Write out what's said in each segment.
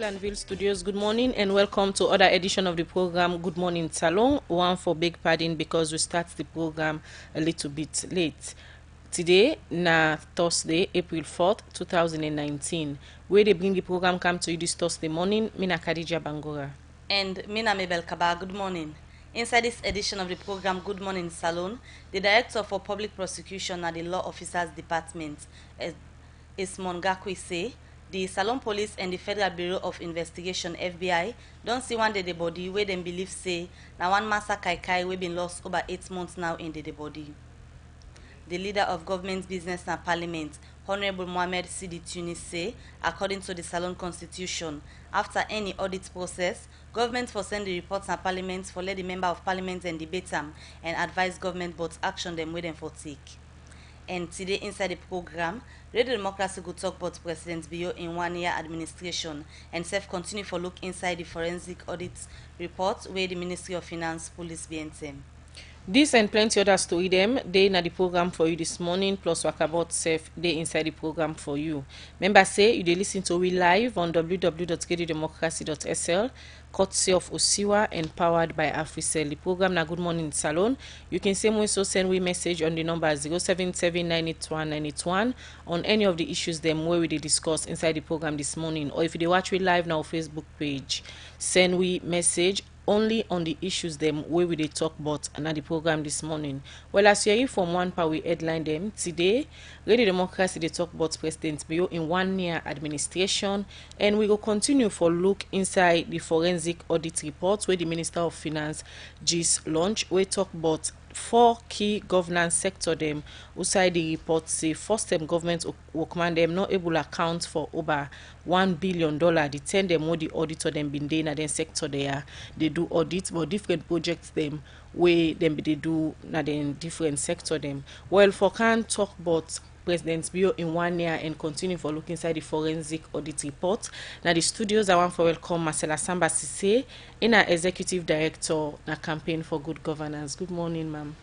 Glanville Studios, good morning and welcome to other edition of the program Good Morning Salone. One for big pardon because we start the program a little bit late. Today, na Thursday, April 4th, 2019. Where they bring the program come to you this Thursday morning, Mina Khadija Bangora. And Mina Mabel Kaba, good morning. Inside this edition of the program Good Morning Salone, the Director for Public Prosecution at the Law Officers Department, Ismon Gakwe, say the Salone Police and the Federal Bureau of Investigation (FBI) don't see one dead body where them believe say now one Massa Kai we been lost over 8 months now in the body. The leader of government business and parliament, Honorable Mohamed Sidi Tunis, say, according to the Salone Constitution, after any audit process, government for send the reports and parliament for let the member of parliament and debate them and advise government but action them with them for take. And today inside the program, Radio Democracy will talk about President Bio in 1 year administration and self continue for look inside the forensic audit report where the Ministry of Finance Police BNTM. This and plenty other story them, they na the program for you this morning, plus Wakabout Self, they inside the program for you. Remember say, you dey listen to we live on www.gdemocracy.sl, courtesy of Osiwa and powered by Africell. The program na Good Morning Salone. You can send we message on the number 077981981 on any of the issues them where we dey discuss inside the program this morning. Or if you dey watch we live now Facebook page, send we message only on the issues them where we they talk about and at the program this morning. Well, as you hear from one part, we headline them today. Radio Democracy they talk about President Bio in 1 year administration, and we will continue for look inside the forensic audit report where the Minister of Finance just launched. We talk about 4 key governance sector them outside the report say first time government workman them not able to account for over $1 billion. The 10 them what the auditor them been doing at them sector they do audits but different projects them where them they do na then different sector them. Well, for can talk about President Bio in 1 year and continue for looking inside the forensic audit report. Now the studios I want for welcome Marcela Samba Sise, in our executive director na campaign for good governance. Good morning, ma'am.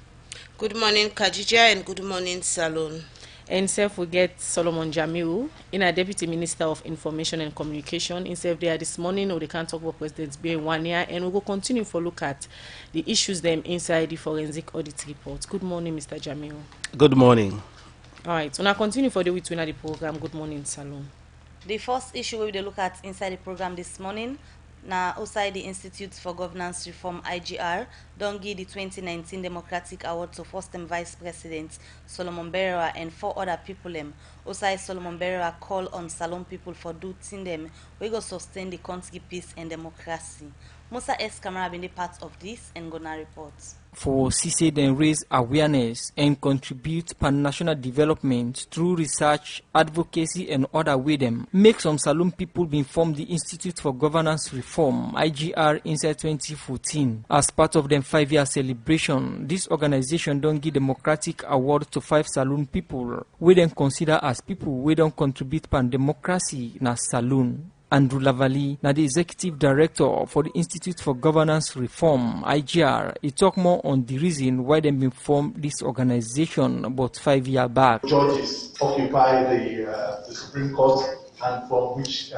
Good morning, Khadija, and good morning, Salone. And self we get Solomon Jamiu, in our Deputy Minister of Information and Communication. In self there this morning, or they can't talk about President Bio in 1 year, and we will continue for look at the issues them inside the forensic audit report. Good morning, Mr. Jamiu. Good morning. All right, so now continue for the week to the program Good Morning Salone. The first issue we will look at inside the program this morning, now outside the Institute for Governance Reform (IGR) don't give the 2019 Democratic Award to first time Vice President Solomon Berera and 4 other people them. Outside Solomon Berera call on Salone people for doing them. We go sustain the country peace and democracy. Musa S. Camara been the part of this and gonna report. For CC then raise awareness and contribute pan-national development through research, advocacy and other way them. Make some Salone people be formed the Institute for Governance Reform (IGR) inside 2014. As part of them 5-year celebration, this organization don't give democratic award to 5 Salone people. We then consider as people we don't contribute pan democracy na Salone. Andrew Lavali, na the Executive Director for the Institute for Governance Reform (IGR), he talk more on the reason why they been formed this organization about 5 years back. Judges occupy the Supreme Court, and from which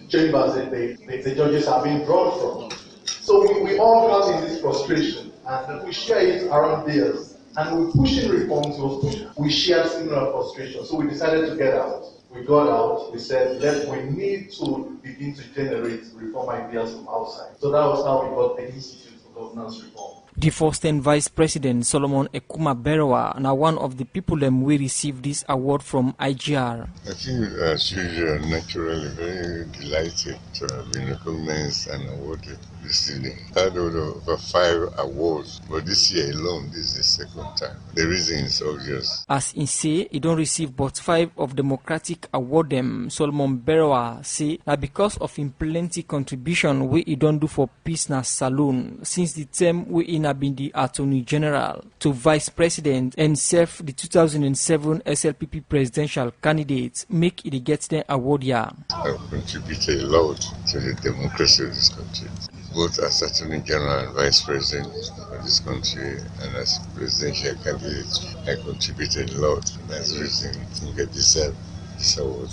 chambers the judges are being drawn from. So we all got in this frustration, and we share it around there. And we're pushing reforms. We share similar frustration, so we decided to get out. We got out, we said, we need to begin to generate reform ideas from outside. So that was how we got the Institute for Governance Reform. The first and Vice President Solomon Ekuma Berewa now one of the people them we received this award from IGR. I think as usual, naturally very delighted to have been recognized and awarded this evening. I had over 5 awards, but this year alone, this is the second time. The reason is obvious. As he say, he don't receive but 5 of democratic award them. Solomon Berewa say that because of him plenty contribution we he don't do for peace na Salone since the term we in been the Attorney General to Vice President and serve the 2007 SLPP presidential candidate make it get the award here. I've contributed a lot to the democracy of this country, both as Attorney General and Vice President of this country and as presidential candidate. I contributed a lot, and that's the reason I think I deserve this award.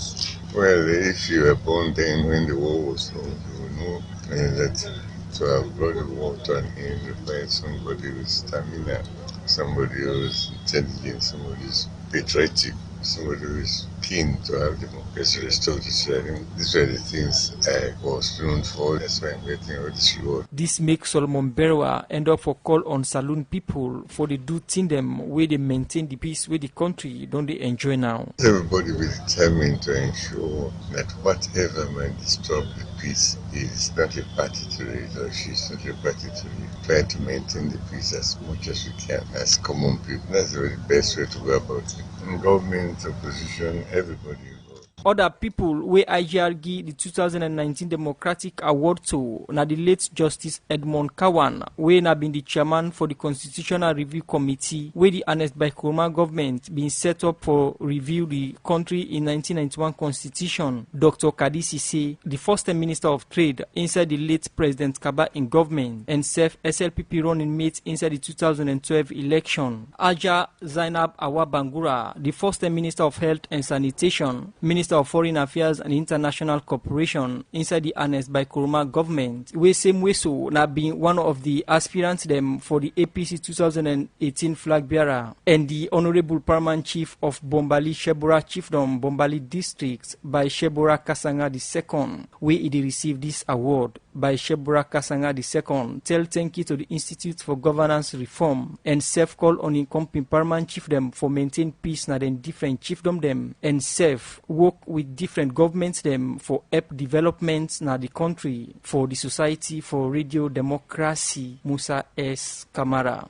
Well, if you were born then when the war was on, you will know that to have brought the war to an end required somebody with stamina, somebody who is intelligent, somebody who is patriotic, somebody who is keen to have democracy restored. So I think these were the things I was known for. That's why I'm getting all this reward. This makes Solomon Berwa end up for call on saloon people for the do thing them where they maintain the peace where the country don't they enjoy now. Everybody will be determined to ensure that whatever might disturb the peace is not a party to it, or she's not a party to it. Try to maintain the peace as much as we can as common people. That's the best way to go about it. In government, opposition, everybody involved. Other people where IGR give the 2019 Democratic Award to na the late Justice Edmond Kawan, where na been the chairman for the Constitutional Review Committee, where the Ernest Bai Koroma government been set up for review the country in 1991 Constitution. Dr. Kadisi say the first time Minister of Trade inside the late President Kaba in government and self SLPP running mate inside the 2012 election. Aja Zainab Awa Bangura, the first time Minister of Health and Sanitation, Minister of Foreign Affairs and International Cooperation inside the Ernest Bai Koroma government, where same way so na been one of the aspirants them for the APC 2018 flag bearer, and the Honorable Paramount Chief of Bombali Shebora Chiefdom Bombali District by Shebora Kasanga II, where he received this award by Shebora Kasanga II. Tell thank you to the Institute for Governance Reform and self call on incoming Paramount Chiefdom for maintain peace na then different chiefdom them and self work with different governments them for help developments na the country for the Society for Radio Democracy. Musa S. Kamara.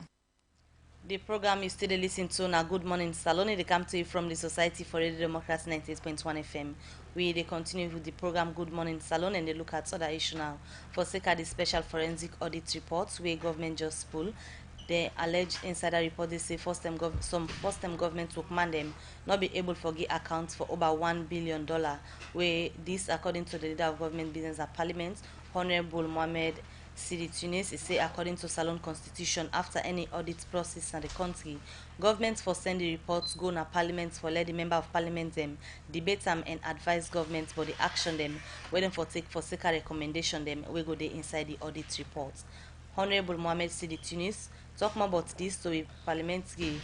The program you still listen to now, Good Morning Salone. They come to you from the Society for Radio Democracy 98.1 FM. They continue with the program Good Morning Salone, and they look at other issues now. For sake of the special forensic audit reports where government just pull. The alleged insider report, they say some first-time government workman them not be able to give accounts for over $1 billion, where this, according to the leader of government business at Parliament, Honorable Mohamed Sidi Tunis, is say according to Salone Constitution, after any audit process in the country, governments for send the reports go na Parliament for let the member of Parliament them debate them and advise governments for the action them, waiting for take for sake recommendation them, we go there inside the audit reports. Honorable Mohamed Sidi Tunis talk more about this to the parliamentary,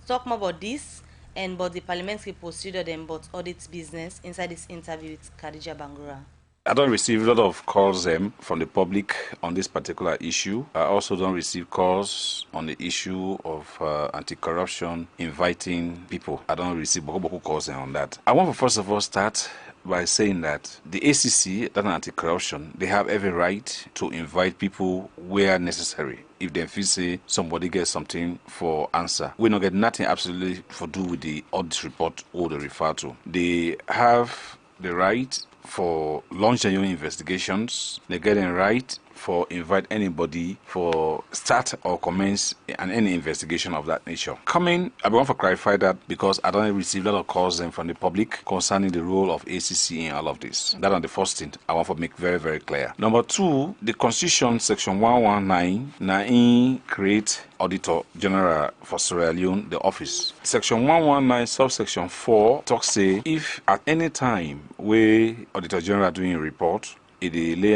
talk more about this and about the parliamentary procedure them but audit business inside this interview with Khadija Bangura. I don't receive a lot of calls from the public on this particular issue. I also don't receive calls on the issue of anti-corruption, inviting people. I don't receive Boko calls on that. I want to first of all start by saying that the ACC, that anti-corruption, they have every right to invite people where necessary. If they feel say somebody gets something for answer, we don't get nothing absolutely for do with the audit report or the refer to. They have the right for launch genuine investigations. They get a right for invite anybody for start or commence any investigation of that nature. I want to clarify that because I don't receive a lot of calls from the public concerning the role of ACC in all of this. That is the first thing I want to make very, very clear. Number two, the Constitution Section 119 create Auditor General for Sierra Leone, the office. Section 119 subsection 4 talks say if at any time where Auditor General doing a report, it lay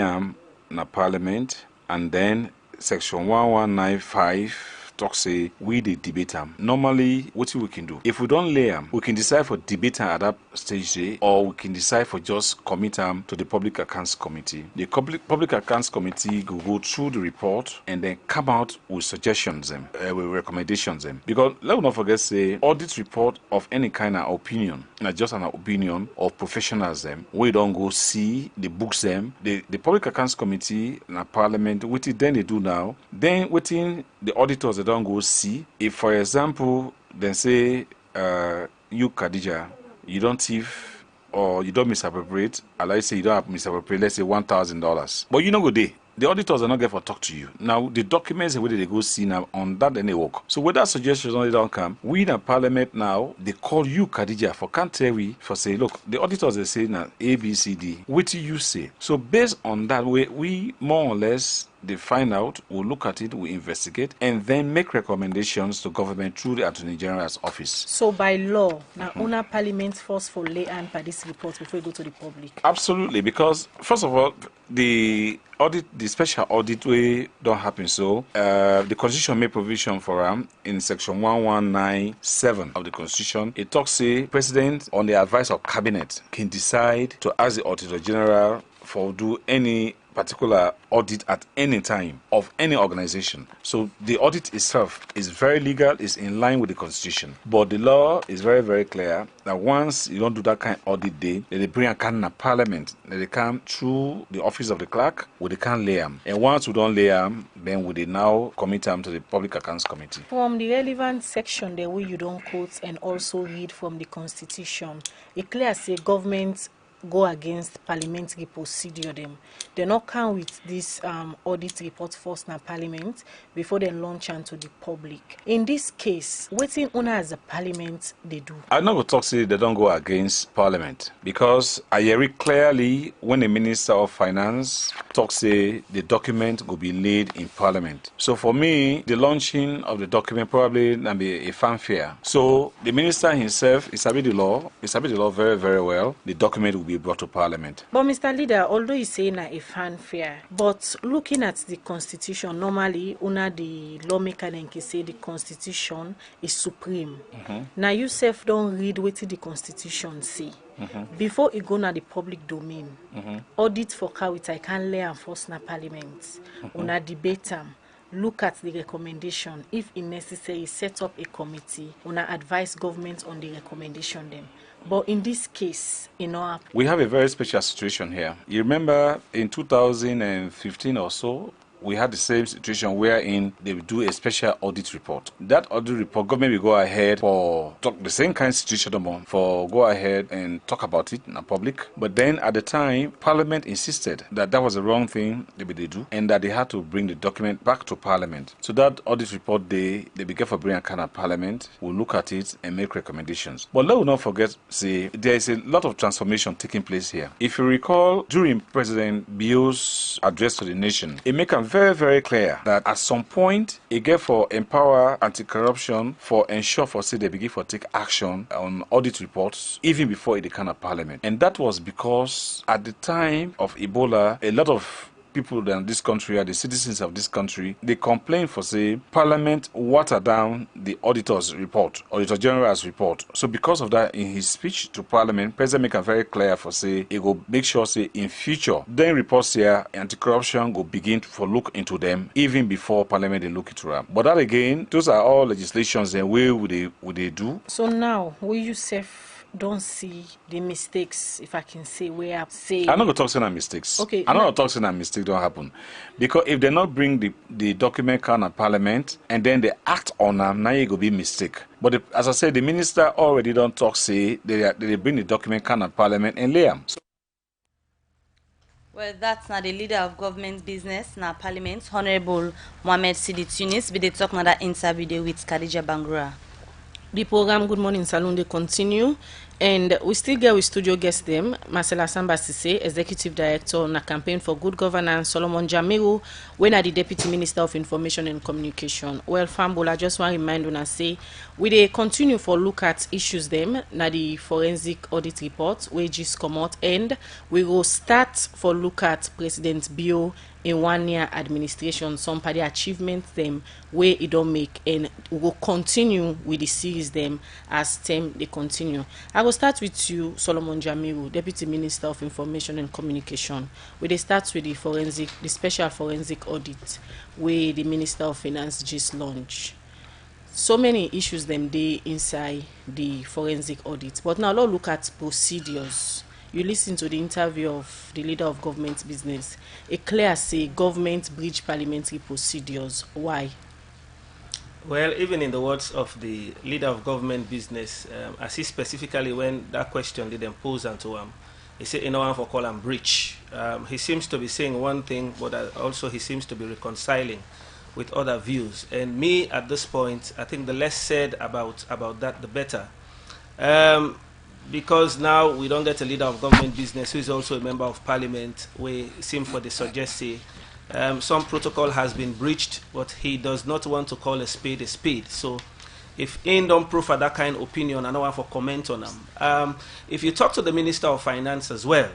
na Parliament, and then Section 1195 talk say we the debate them. Normally, what we can do if we don't lay them, we can decide for debate at that stage, or we can decide for just commit them to the Public Accounts Committee. The Public Accounts Committee will go through the report and then come out with suggestions with recommendations because let us not forget say audit report of any kind of opinion, not just an opinion of professionals we don't go see the books the Public Accounts Committee in Parliament, what then they do now, then within the auditors they don't go see. If for example they say you Khadija, you don't thief or you don't misappropriate, I like say you don't have misappropriate, let's say $1,000, but you know go there. The auditors are not going to talk to you. Now, the documents where they go see now on that then they work. So with that suggestion only don't come, we in Parliament now, they call you Khadija for can't tell we for say, look, the auditors they say now A, B, C, D. What do you say? So based on that way, we more or less they find out, we'll look at it, we investigate, and then make recommendations to government through the Attorney General's office. So by law, now owner parliament first for lay hand by this report before you go to the public. Absolutely, because first of all, the audit, the special audit way don't happen. So the Constitution made provision for in section 1197 of the Constitution. It talks say President, on the advice of Cabinet, can decide to ask the Auditor General for do any particular audit at any time of any organization. So the audit itself is very legal, is in line with the Constitution. But the law is very, very clear that once you don't do that kind of audit day, they bring a can in Parliament, they come through the office of the clerk, where they can lay them. And once we don't lay them, then we now commit them to the Public Accounts Committee. From the relevant section the way you don't quote and also read from the Constitution, it clear say government go against parliamentary procedure them. They not come with this audit report first na parliament before they launch into the public. In this case, waiting owner as a parliament they do. I'm not going to talk say they don't go against parliament, because I hear it clearly when the Minister of Finance talks say the document will be laid in parliament. So for me, the launching of the document probably will be a fanfare. So the minister himself is the law very, very well. The document will be brought to parliament. But Mr. Leader, although you say na a fanfare, but looking at the Constitution, normally una the lawmaker then can say the Constitution is supreme. Now you self don't read what the Constitution say. Before it go na the public domain, audit for how it I can lay and force na parliament. Una debate them. Look at the recommendation. If it necessary, set up a committee. Una advise government on the recommendation them. But in this case, we have a very special situation here. You remember in 2015 or so, we had the same situation wherein they would do a special audit report. That audit report, government will go ahead for talk the same kind of situation for go ahead and talk about it in the public. But then at the time, Parliament insisted that that was the wrong thing they do, and that they had to bring the document back to Parliament. So that audit report they began for bringing a kind of Parliament. We'll look at it and make recommendations. But let us not forget, say, there is a lot of transformation taking place here. If you recall, during President Bio's address to the nation, it made a very, very clear that at some point, it gave for empower anti-corruption, for ensure for say they begin for take action on audit reports even before it kind of parliament. And that was because at the time of Ebola, a lot of people in this country, are the citizens of this country, they complain for say Parliament water down the auditor's report, Auditor General's report. So because of that, in his speech to Parliament, President make it very clear for say he will make sure say in future, then reports here, anti-corruption will begin to look into them even before Parliament they look into them. But that again, those are all legislations and where would they do. So now, will you say don't see the mistakes, if I can say, where I say. I'm not going to talk saying mistakes. Okay. I'm not going to talk saying that mistake don't happen. Because if they not bring the document can at Parliament and then they act on them, now it will be mistake. But as I said, the minister already don't talk say they bring the document can at Parliament and lay them. Well, that's not the leader of government business, now Parliament, Honorable Mohamed Sidi Tunis, but they talk now that interview with Khadija Bangura. The program Good Morning Salone they continue, and we still get with studio guests them Marcela Samba Sise, Executive Director on a campaign for good governance, Solomon Jamiru, when are the Deputy Minister of Information and Communication. Well, Fambola, I just want to remind you say we they continue for look at issues them na the forensic audit report wages come out, and we will start for look at President Bio in 1 year administration, some party achievements them where it don't make, and we will continue with the series them as term they continue. I will start with you, Solomon Jamiru, Deputy Minister of Information and Communication. We they start with the special forensic audit where the Minister of Finance just launched. So many issues them they inside the forensic audit. But now let's look at procedures. You listen to the interview of the leader of government business. A clear say government breach parliamentary procedures. Why? Well, even in the words of the leader of government business, as he specifically when that question didn't pose unto him, he said, "No one for call him breach." He seems to be saying one thing, but also he seems to be reconciling with other views. And me, at this point, I think the less said about that, the better. Because now we don't get a leader of government business who is also a member of parliament, we seem for the suggest say Some protocol has been breached, but he does not want to call a spade a spade. So if he don't prove for that kind of opinion, I don't want to comment on them. If you talk to the Minister of Finance as well,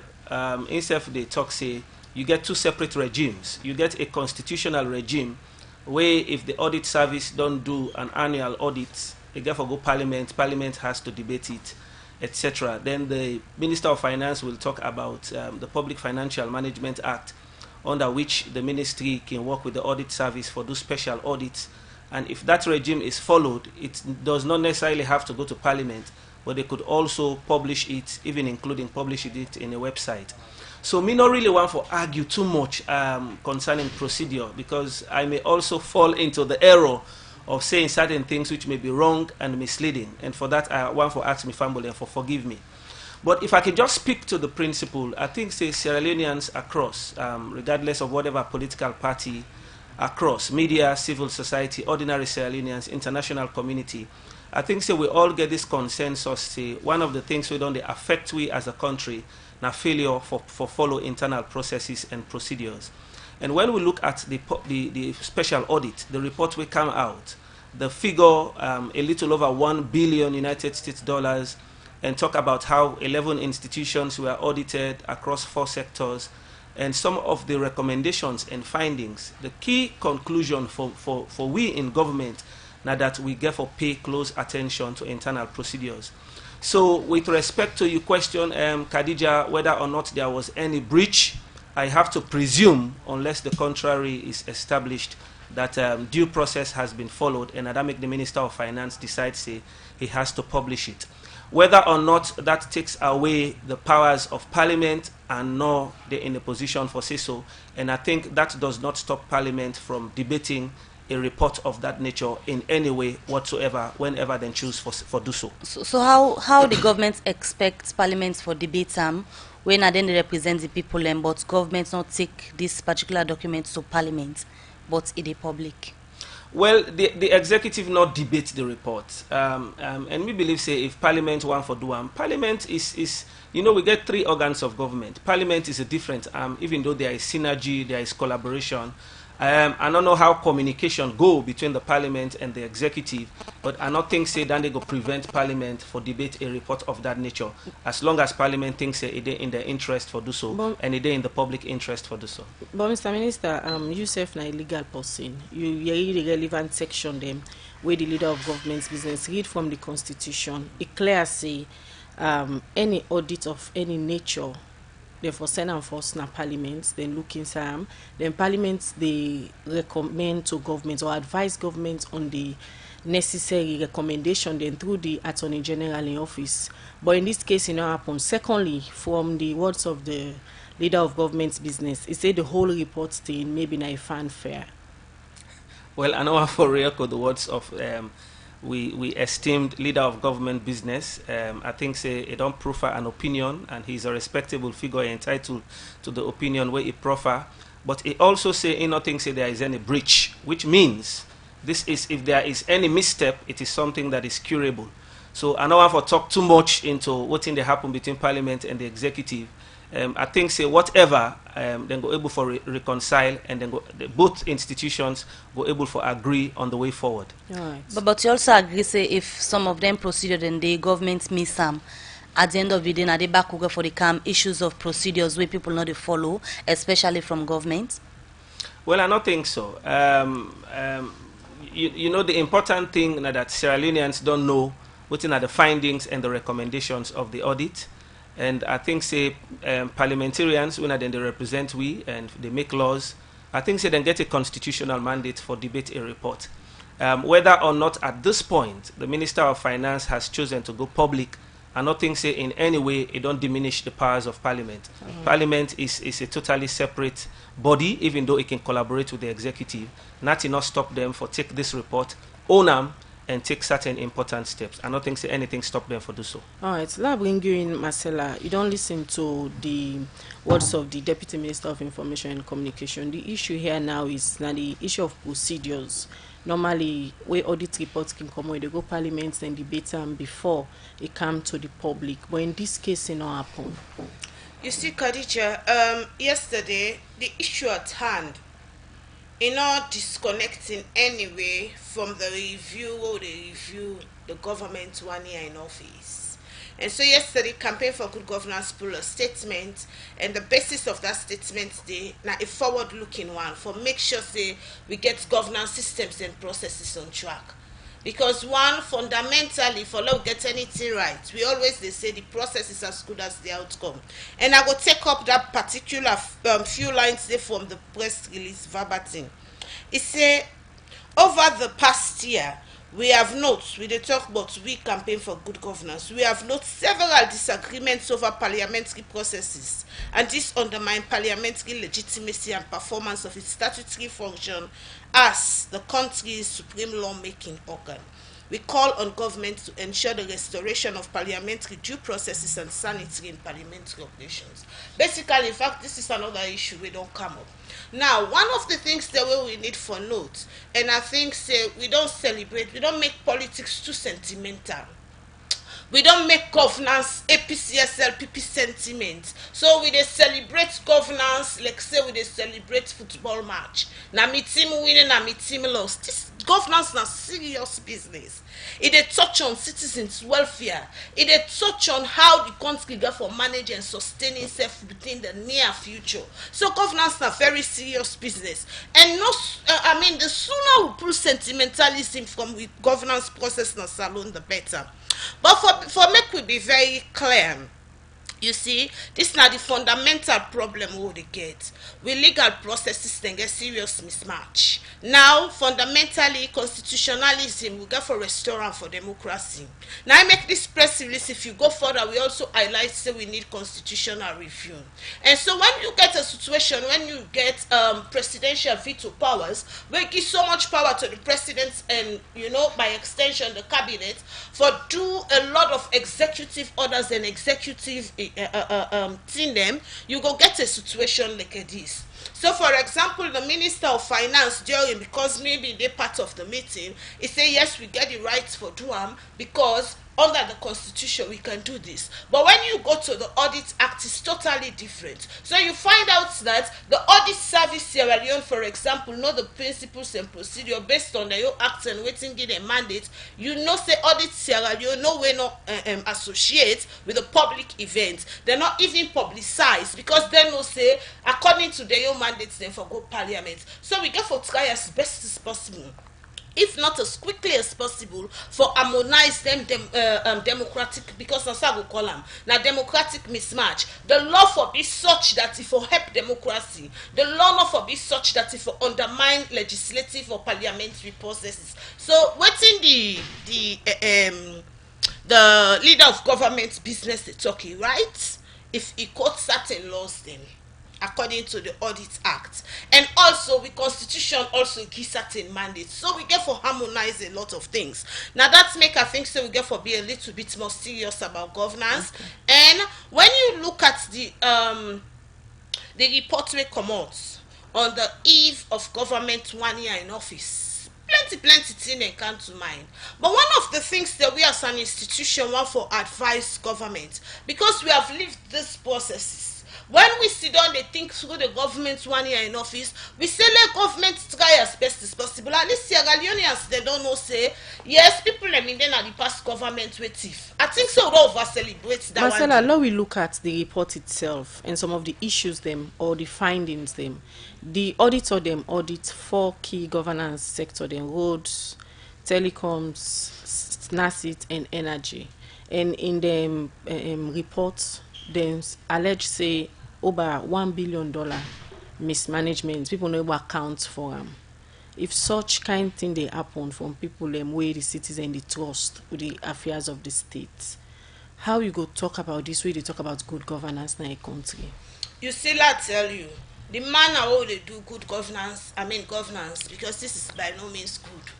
instead they talk, say, you get two separate regimes. You get a constitutional regime where if the audit service don't do an annual audit, they get for go Parliament, Parliament has to debate it, etc. Then the Minister of Finance will talk about the Public Financial Management Act, under which the ministry can work with the audit service for those special audits. And if that regime is followed, it does not necessarily have to go to Parliament, but they could also publish it, even including publishing it in a website. So me not really want to argue too much concerning procedure, because I may also fall into the error of saying certain things which may be wrong and misleading. And for that, I want to ask me family for forgive me. But if I can just speak to the principle, I think say Sierra Leoneans across, regardless of whatever political party, across media, civil society, ordinary Sierra Leoneans, international community, I think say we all get this consensus. Say one of the things we don't affect we as a country, now failure for follow internal processes and procedures. And when we look at the special audit, the report will come out, the figure a little over $1 billion United States dollars, and talk about how 11 institutions were audited across 4 sectors, and some of the recommendations and findings. The key conclusion for we in government now that we get for pay close attention to internal procedures. So with respect to your question, Khadija, whether or not there was any breach, I have to presume, unless the contrary is established, that due process has been followed, and that make the Minister of Finance decide, say, he has to publish it. Whether or not that takes away the powers of Parliament, and nor they're in a position for say so, and I think that does not stop Parliament from debating a report of that nature in any way whatsoever, whenever they choose for do so. So how the government expects Parliament for debate when then they represent the people, but government not take this particular document to Parliament, but in the public? Well, the executive not debate the report, and we believe say if Parliament want for do Parliament is you know, we get 3 organs of government. Parliament is a different even though there is synergy, there is collaboration. I don't know how communication go between the Parliament and the executive, but I don't think say that they go prevent Parliament for debate a report of that nature, as long as Parliament thinks it is in their interest for do so, and it is in the public interest for do so. But Mr. Minister, you self na a legal person. You read the relevant section them where the leader of government's business read from the Constitution. It clear say any audit of any nature, therefore send and force na Parliament, then look inside then Parliament they recommend to government or advise government on the necessary recommendation then through the Attorney General in office. But in this case, it not happen. Secondly, from the words of the leader of government's business, he said the whole report thing maybe not a fanfare. Well, I know for record the words of we esteemed leader of government business. I think say he don't proffer an opinion, and he's a respectable figure entitled to the opinion where he proffer. But he also say he nothing say there is any breach, which means this is if there is any misstep, it is something that is curable. So I don't want to talk too much into what thing they happen between Parliament and the executive. I think say whatever then go able for reconcile, and then both institutions go able for agree on the way forward. Right. But you also agree say if some of them procedure and the government miss some, at the end of the day, they back over for the issues of procedures where people not follow, especially from government? Well, I don't think so. You know, the important thing that Sierra Leoneans don't know what are the findings and the recommendations of the audit. And I think say parliamentarians, when then they represent we and they make laws, I think say then get a constitutional mandate for debate a report. Whether or not at this point the Minister of Finance has chosen to go public, I don't think say in any way it don't diminish the powers of Parliament. Parliament is a totally separate body, even though it can collaborate with the executive. Nothing not stop them for take this report, own them, and take certain important steps. I don't think say anything stop them for do so. All right, so that bring you in, Marcella. You don't listen to the words of the Deputy Minister of Information and Communication. The issue here now is now the issue of procedures. Normally, where audit reports can come when they go Parliament and debate them before it come to the public. But in this case, it not happen. You see, Khadija, yesterday, the issue at hand e not disconnect in any way from the review or the review the government 1 year in office. And so yesterday, Campaign for Good Governance pulled a statement, and the basis of that statement they now a forward-looking one for make sure say we get governance systems and processes on track. Because one, fundamentally, for not get anything right, we always they say the process is as good as the outcome. And I will take up that particular few lines there from the press release verbatim. It say, over the past year, we have noted, we dey talk about we Campaign for Good Governance, we have noted several disagreements over parliamentary processes, and this undermine parliamentary legitimacy and performance of its statutory function as the country's supreme lawmaking organ. We call on government to ensure the restoration of parliamentary due processes and sanity in parliamentary operations. Basically, in fact, this is another issue we don't come up. Now, one of the things that we need for note, and I think say we don't celebrate, we don't make politics too sentimental. We don't make governance APCSL PP sentiment. So we dey celebrate governance like say we dey celebrate football match. Na me team winning, na me team lost. This governance na serious business. It dey touch on citizens' welfare. It dey touch on how the country go for manage and sustain itself within the near future. So governance na very serious business. And no, I mean the sooner we pull sentimentalism from the governance process na salon, the better. But for make we be very clear, you see, this na the fundamental problem we dey get. We legal processes then get serious mismatch. Now, fundamentally, constitutionalism we get for restaurant for democracy. Now I make this press release. If you go further, we also highlight say we need constitutional review. And so when you get a situation when you get presidential veto powers, we give so much power to the president and by extension the cabinet for do a lot of executive orders and executive thing them, you go get a situation like this. So, for example, the Minister of Finance during, because maybe they part of the meeting, he say yes, we get the rights for doam because under the constitution we can do this. But when you go to the Audit Act, it's totally different. So you find out that the Audit Service Sierra Leone, for example, know the principles and procedure based on the act and waiting give a mandate. Say Audit Sierra Leone no way not associate with a public event. They're not even publicized because they know say according to their own mandates they for go parliament. So we get for try as best as possible, if not as quickly as possible, for harmonize them democratic, because that's how we call them now democratic mismatch. The law for be such that if for help democracy, the law not for be such that if for undermine legislative or parliamentary processes. So waiting the leader of government business they talking right, if he quote certain laws then according to the Audit Act, and also the Constitution also gives certain mandates. So we get for harmonize a lot of things. Now that's make I think so we get for be a little bit more serious about governance. Okay. And when you look at the report we come out on the eve of government 1 year in office, plenty thing they come to mind. But one of the things that we as an institution want for advise government, because we have lived these processes. When we sit down, they think through the government 1 year in office, we say let government try as best as possible. At least Sierra Leoneans, they don't know say, yes, people I mean then are the past government with thief. I think so we don't over celebrate that. Marcella, now we look at the report itself and some of the issues them or the findings them. The auditor them audit 4 key governance sector them: roads, telecoms, NACIT, and energy. And in the report, them allege say over $1 billion mismanagement. People know what accounts for them. If such kind thing they happen from people way the citizen they trust with the affairs of the state, how you go talk about this way they talk about good governance in a country? You still I tell you the manner how they do good governance, governance, because this is by no means good.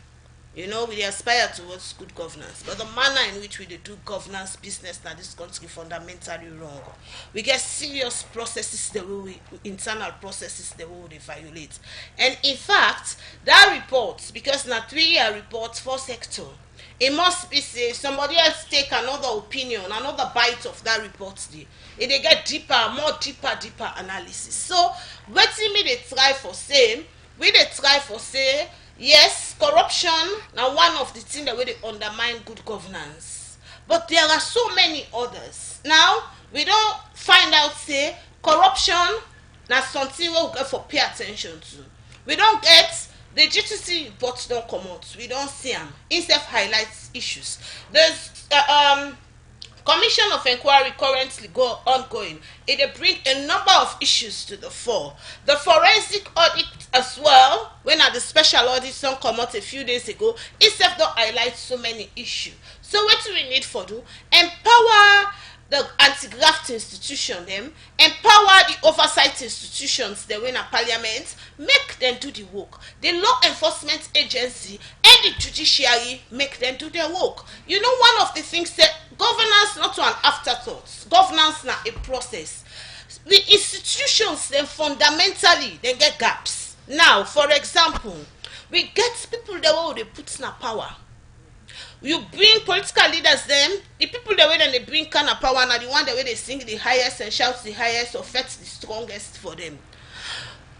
We aspire towards good governance, but the manner in which we do governance business that this country fundamentally wrong. We get serious processes internal processes the way they violate. And in fact, that report, because now 3-year report for sector, it must be say somebody else take another opinion, another bite of that report. They get deeper analysis. So what me they try for same. we dey try for say yes, corruption na one of the things that wey dey undermine good governance, but there are so many others. Now we don find out say corruption na something wey we get for pay attention to. We don get the GTC report don comot, we don see am, e sef highlight issues. There's commission of inquiry currently ongoing. It dey bring a number of issues to the fore. The forensic audit as well, when at the special audit don comot a few days ago, it sef don highlight so many issues. So wetin we need for do? Empower the anti-graft institution them, empower the oversight institutions dem wey na parliament, make them do the work. The law enforcement agency and the judiciary, make them do their work. You know, one of the things that governance not to an afterthought, governance na a process. The institutions them fundamentally they get gaps. Now, for example, we get people that wey dey put na power. You bring political leaders them, the people the way that they bring kind of power now, the one the way they sing the highest and shout the highest or fetch the strongest for them.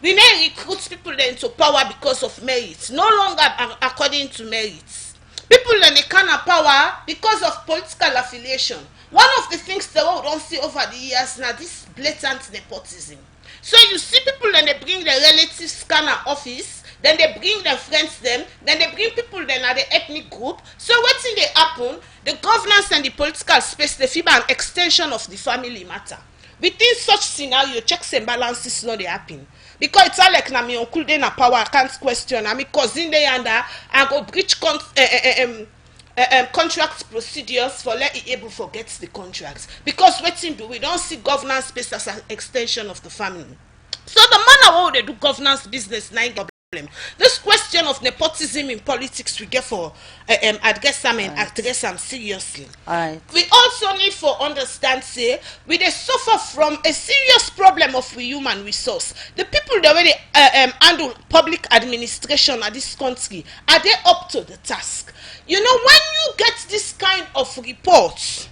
We now recruit people then to power because of merit, no longer according to merits. People then they kind of power because of political affiliation. One of the things that we don't see over the years now, this blatant nepotism. So you see people then they bring their relatives kind of office, then they bring their friends them, then they bring people then at the ethnic group. So what's in the happen? The governance and the political space, they feel an extension of the family matter. Within such scenario, checks and balances not they happen. Because it's all like na me uncle dey na power, I can't question. Na me cousin dey under, I go breach contract procedures for let it able forget the contracts. Because waiting do we don't see governance space as an extension of the family. So the manner how they do governance business na problem. This question of nepotism in politics we get for address them and address them seriously. Alright. We also need for understand say we dey suffer from a serious problem of human resource. The people that way they handle public administration at this country, are they up to the task? You know, when you get this kind of reports,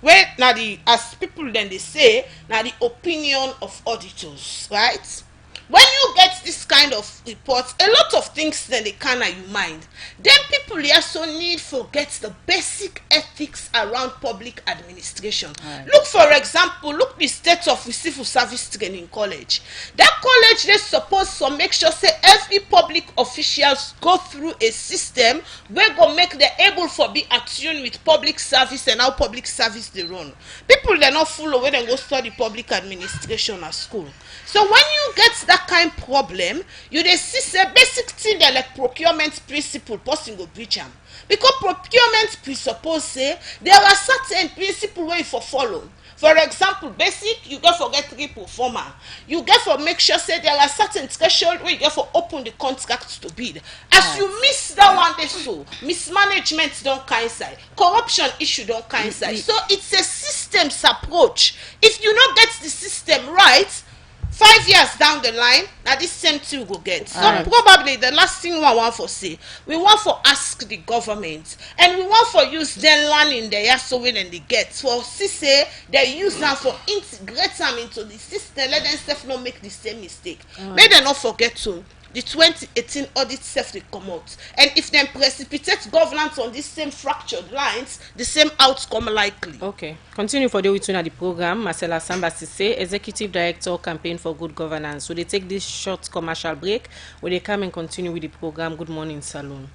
where now the as people then they say now the opinion of auditors, right? When you get this kind of reports, a lot of things then they can you mind. Then people also need to get the basic ethics around public administration. Right. Look, for example, look the state of the civil service training college. That college they supposed to make sure say every public officials go through a system where go make them able for be attuned with public service and how public service they run. People they're not full of when they go study public administration at school. So when you get that kind of problem, you dey see say basic thing they like procurement principle, person go breach am. Because procurement presuppose say there are certain principles where you for follow. For example, basic, you get for get 3 performer. You get for make sure say there are certain threshold where you get for open the contract to bid. As you miss that one day so, mismanagement don't coincide, corruption issue don't coincide. So it's a systems approach. If you not get the system right, 5 years down the line, now this same thing will get. So probably the last thing we want for say, we want for ask the government, and we want for use their learning there so when they get. For say they use them for integrate them into the system, let them self not make the same mistake. May they not forget to the 2018 audit self they come out. And if them precipitate governance on these same fractured lines, the same outcome likely. Okay. Continue for the way to the program. Marcella Sambasise, Executive Director, Campaign for Good Governance. So they take this short commercial break where they come and continue with the program Good Morning Salone.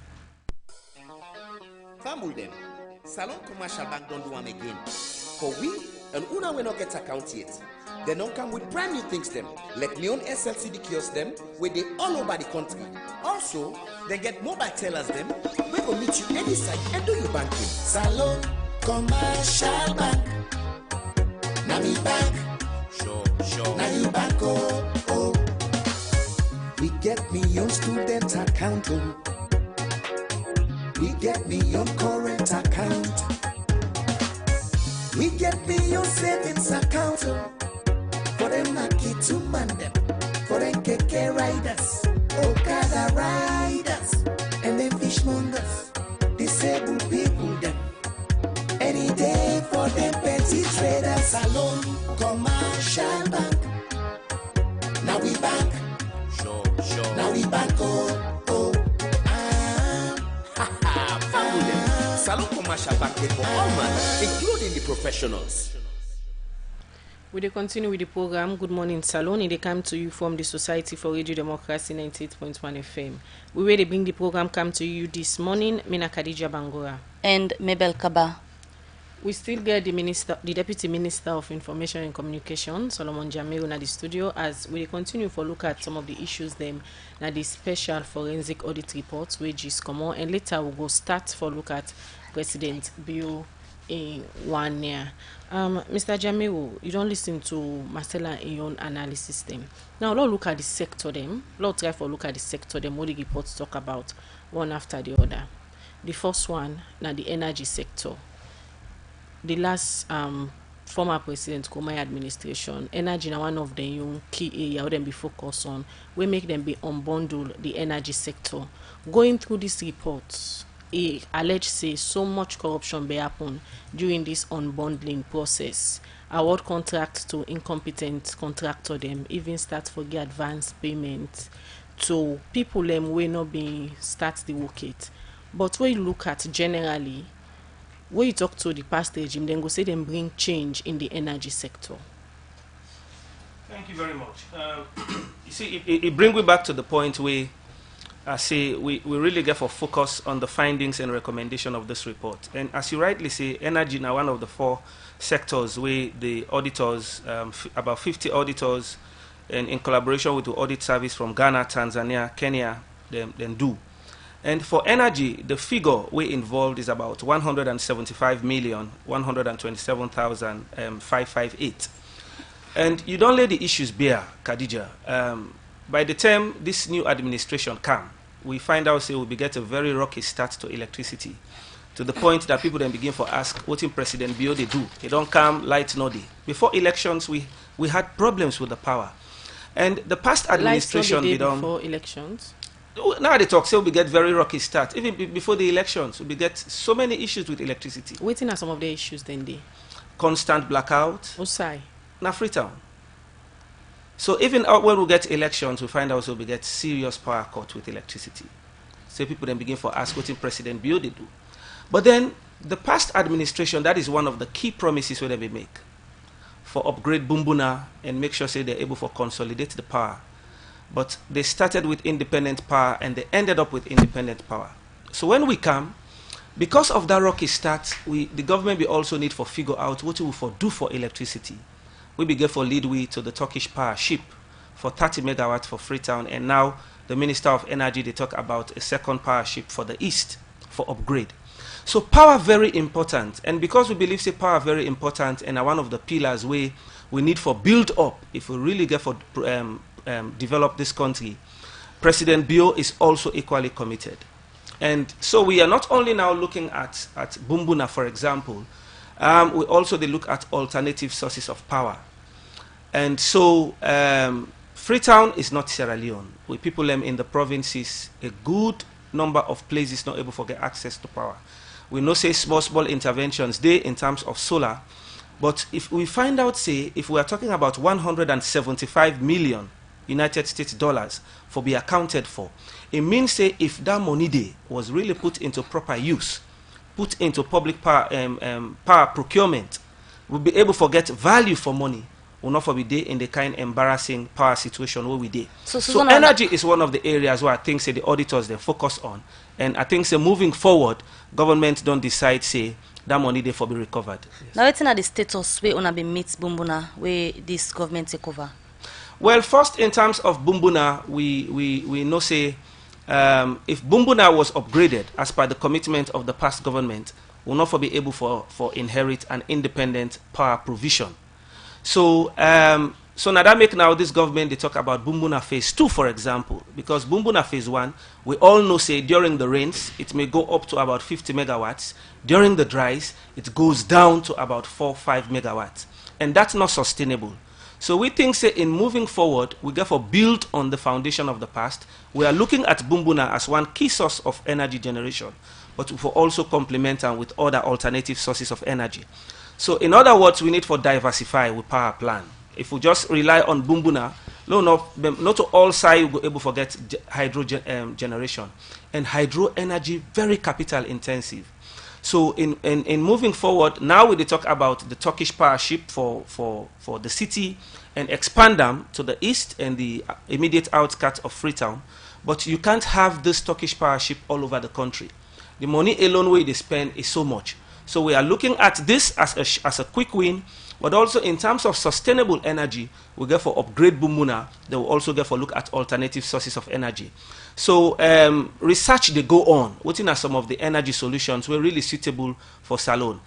Family them. Salon Commercial Bank don't do one again. For we and Una will not get account yet. They don't come with brand new things them, like neon SLCD kiosks them, where they all over the country. Also, they get mobile tellers them, we will meet you any side and do your banking. Salon Commercial Bank. Now me bank. Sure. Now you bank, oh. We get me on student account, oh. We get me on current account. We get me on savings account, oh. For them Naki to man them, for them keke riders, Okada riders, and them fishmongers, disabled people them. Any day for them petty traders. Salon Commercial Bank. Now we bank. Sure. Now Salone Commercial Banking for all manner, including the professionals. We dey continue with the program Good Morning Salone. They come to you from the Society for Radio Democracy 98.1 FM. We will bring the program come to you this morning. Mina Khadija Bangora and Mabel Kaba. We still get the Deputy Minister of Information and Communication, Solomon Jamiru, at the studio as we continue for look at some of the issues them na the special forensic audit reports which is common, and later we'll go start for look at President Bill in 1 year. Mr. Jamiru, you don't listen to Marcella in your analysis them. Now let's look at the sector them. Let's try for look at the sector them what the reports talk about one after the other. The first one now the energy sector. The last former President Kumai administration, energy na one of the young key area where them be focused on. We make them be unbundle the energy sector. Going through these reports, allege say so much corruption be happen during this unbundling process. Award contracts to incompetent contractor them, even start for the advance payment to people them way not be start the work it. But when you look at generally, when you talk to the past regime, then go say them bring change in the energy sector. Thank you very much. You see, it brings me back to the point where I say we really get for focus on the findings and recommendation of this report. And as you rightly say, energy now one of the 4 sectors where the auditors, about 50 auditors, and in collaboration with the audit service from Ghana, Tanzania, Kenya, then do. And for energy, the figure we involved is about 175,127,558. And you don't let the issues bare, Khadija. By the time this new administration come, we find out say we'll be get a very rocky start to electricity, to the point that people then begin for ask what in President Bio they do. They don't come light no day. Before elections, we had problems with the power, and the past administration before elections. Now they talk say we get very rocky start. Even before the elections, we get so many issues with electricity. Waiting are some of the issues then they constant blackout. Osai. Na Freetown. So even when we get elections, we find out so we get serious power cut with electricity. So people then begin for ask what in President Bio they do. But then the past administration, that is one of the key promises where they make for upgrade Bumbuna and make sure say they're able to consolidate the power. But they started with independent power and they ended up with independent power. So when we come, because of that rocky start, the government will also need for figure out what we will do for electricity. We began for lead way to the Turkish power ship for 30 megawatts for Freetown, and now the Minister of Energy, they talk about a second power ship for the East for upgrade. So power very important, and because we believe say power very important and are one of the pillars we need for build up if we really get for develop this country, President Bio is also equally committed. And so we are not only now looking at Bumbuna, for example, we also they look at alternative sources of power. And so Freetown is not Sierra Leone. We people in the provinces, a good number of places not able to get access to power. We know say small interventions there in terms of solar, but if we find out say if we are talking about 175 million United States dollars for be accounted for, it means say if that money there was really put into proper use, put into public power procurement, we'll be able to get value for money. We'll not be there in the kind embarrassing power situation where we did. So energy is one of the areas where I think say the auditors they focus on, and I think say moving forward, government don't decide say that money they for be recovered. Yes. Now it's not the status where una be meet Bumbuna where this government take over. Well, first in terms of Bumbuna, we know say if Bumbuna was upgraded as per the commitment of the past government, will not be able for inherit an independent power provision. So so now that make now this government they talk about Bumbuna phase 2, for example, because Bumbuna phase 1, we all know say during the rains it may go up to about 50 megawatts. During the dries it goes down to about 4-5 megawatts, and that's not sustainable. So we think say in moving forward, we therefore build on the foundation of the past. We are looking at Bumbuna as one key source of energy generation, but we also complement and with other alternative sources of energy. So in other words, we need to diversify with power plan. If we just rely on Bumbuna, not to all sides we go able to get hydro generation, and hydro energy very capital intensive. So in moving forward, now we talk about the Turkish power ship for the city and expand them to the east and the immediate outskirts of Freetown. But you can't have this Turkish power ship all over the country. The money alone where they spend is so much. So we are looking at this as a quick win, but also in terms of sustainable energy, we get for upgrade Bumuna, they will also get for look at alternative sources of energy. So research they go on. What are some of the energy solutions were really suitable for Salone?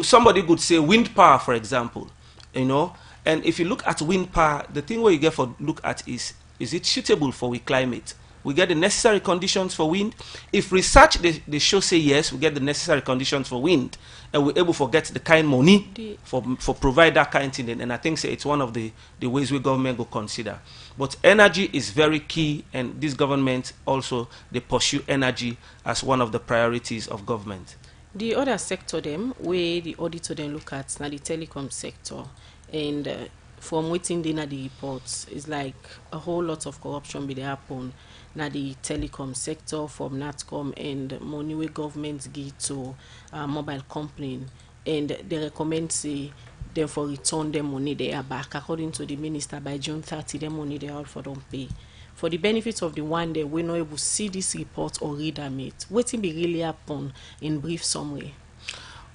Somebody could say wind power, for example, you know. And if you look at wind power, the thing where you get for look at is it suitable for we climate? We get the necessary conditions for wind. If research they show say yes, we get the necessary conditions for wind, and we're able to get the kind money for provide that kind of thing. And I think say it's one of the ways we government will consider. But energy is very key, and this government also they pursue energy as one of the priorities of government. The other sector them where the auditor then look at now the telecom sector, and from waiting in the reports is like a whole lot of corruption be happen na the telecom sector from NatCom and money where government give to mobile company, and they recommend say therefore return them money they are back according to the minister by June 30. Them money they all for don't pay. For the benefit of the one day we not able to see this report or read them it, waiting be really happen in brief summary.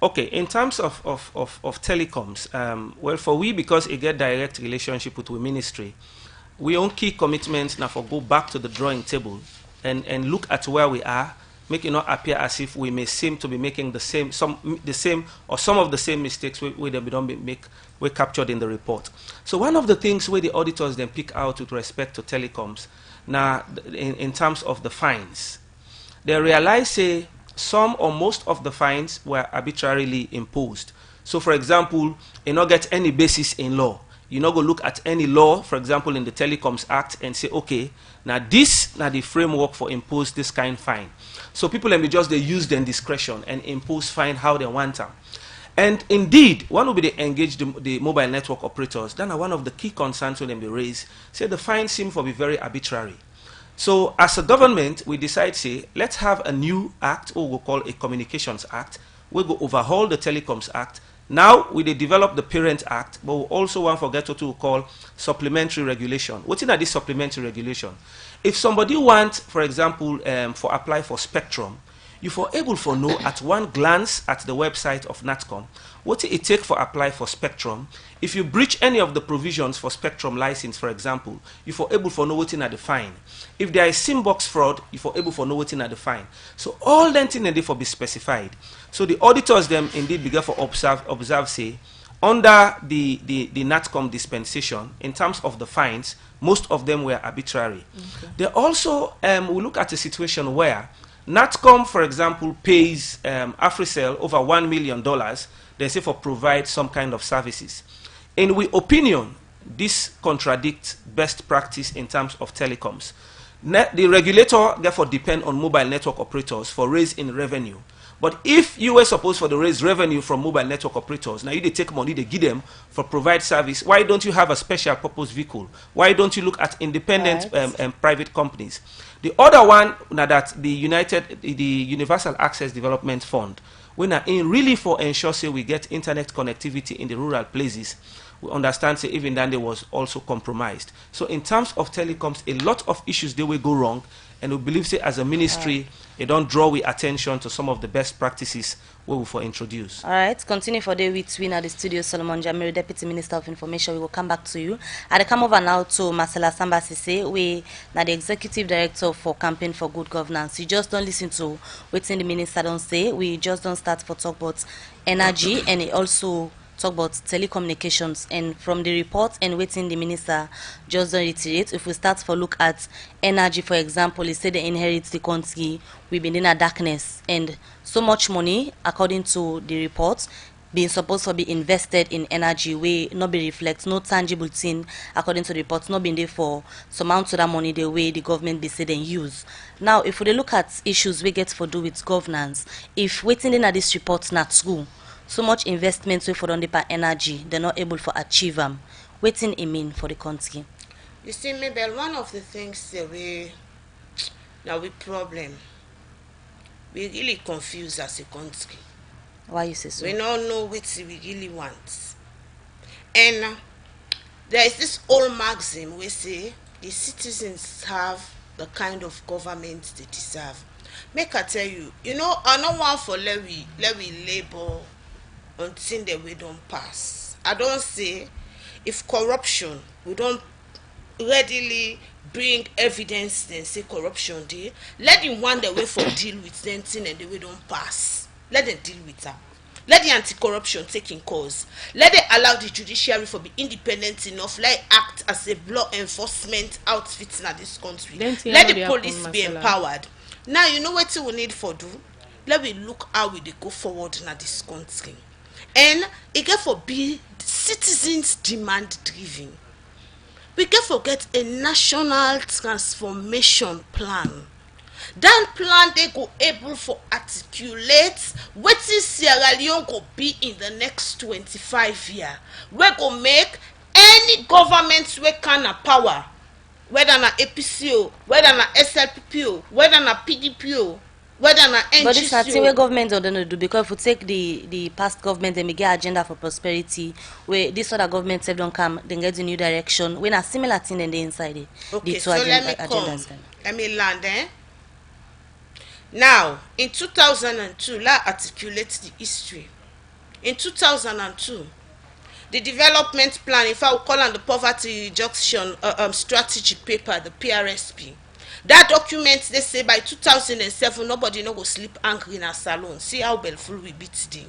Okay, in terms of telecoms, well, for we, because it get direct relationship with the ministry, we own key commitments now for go back to the drawing table and look at where we are, make it not appear as if we may seem to be making some of the same mistakes we don't make we captured in the report. So one of the things where the auditors then pick out with respect to telecoms, now in terms of the fines, they realize say some or most of the fines were arbitrarily imposed. So for example, you not get any basis in law. You not go look at any law, for example, in the Telecoms Act and say, okay, now this now the framework for impose this kind of fine. So people let me just they use their discretion and impose fine how they want them. And indeed, one will be they engage the mobile network operators. Then one of the key concerns when they raise, say the fine seem to be very arbitrary. So as a government, we decide, say, let's have a new act, or we'll call a Communications Act. We'll go overhaul the Telecoms Act. Now, we develop the Parent Act, but we also want to forget what we call supplementary regulation. What's in this supplementary regulation? If somebody wants, for example, for apply for spectrum, you for able to know at one glance at the website of NatCom what it take for apply for spectrum. If you breach any of the provisions for spectrum license, for example, you for able to know what in the fine. If there is SIM box fraud, you for able to know what in the fine. So all that thing they for be specified. So the auditors them indeed begin for observe say under the NatCom dispensation in terms of the fines, most of them were arbitrary. Okay. They also we look at a situation where NatCom, for example, pays AfriCell over $1 million, they say for provide some kind of services. In we opinion, this contradicts best practice in terms of telecoms. The regulator therefore depend on mobile network operators for raise in revenue. But if you were supposed for the raise revenue from mobile network operators, now you they take money, they give them for provide service, why don't you have a special purpose vehicle? Why don't you look at independent private companies? The other one, now that the Universal Access Development Fund, we are in really for ensure say we get internet connectivity in the rural places. We understand say even then they was also compromised. So in terms of telecoms, a lot of issues they will go wrong, and we believe say as a ministry, they don't draw we attention to some of the best practices we will for introduce. All right, continue for day with we at the studio. Solomon Jamiru, Deputy Minister of Information. We will come back to you. I come over now to Marcella Samba Sise. We now the Executive Director for Campaign for Good Governance. You just don't listen to what the minister don't say. We just don't start for talk about energy, and it also talk about telecommunications. And from the report and waiting the minister just don't reiterate. If we start for look at energy, for example, he said they inherit the country. We've been in a darkness, and so much money, according to the report, being supposed to be invested in energy, way not be reflect, no tangible thing, according to the report, not being there for some amount of that money the way the government be said and use. Now, if we look at issues we get for do with governance, if waiting in at this report not school, so much investments we for on the energy, they're not able to achieve them. Waiting it mean for the country. You see, Mabel, one of the things that we problem, we really confuse as a country. Why you say so? We don't know what we really want. And there is this old maxim we say the citizens have the kind of government they deserve. Make I tell you, I don't want for let we labor until the way don't pass. I don't say if corruption we don't readily bring evidence then say corruption dey, let them one the way for deal with them thing and the way don't pass. Let them deal with that. Let the anti-corruption take in course. Let them allow the judiciary for be independent enough, like act as a law enforcement outfit in this country. Let the police be empowered. Now you know what we need for do. Let me look how we dey go forward in this country. And it get for be citizens demand driven. We get for get a national transformation plan. That plan they go able for articulate wetin Sierra Leone go be in the next 25 years. We go make any government we can power, whether na APCO, whether na SLPPO, whether na PDPO, whether na NGCO. But this is thing where government don't do, because if we take the past government and we get agenda for prosperity, where this other government say don't come, then get the new direction. When a similar thing in the inside it. Okay, so let me come. Let me land Now, in 2002, let's articulate the history. In 2002, the development plan, if I will call on the poverty reduction strategy paper, the PRSP, that document, they say by 2007, nobody no go sleep angry in a salon. See how belful we beat today.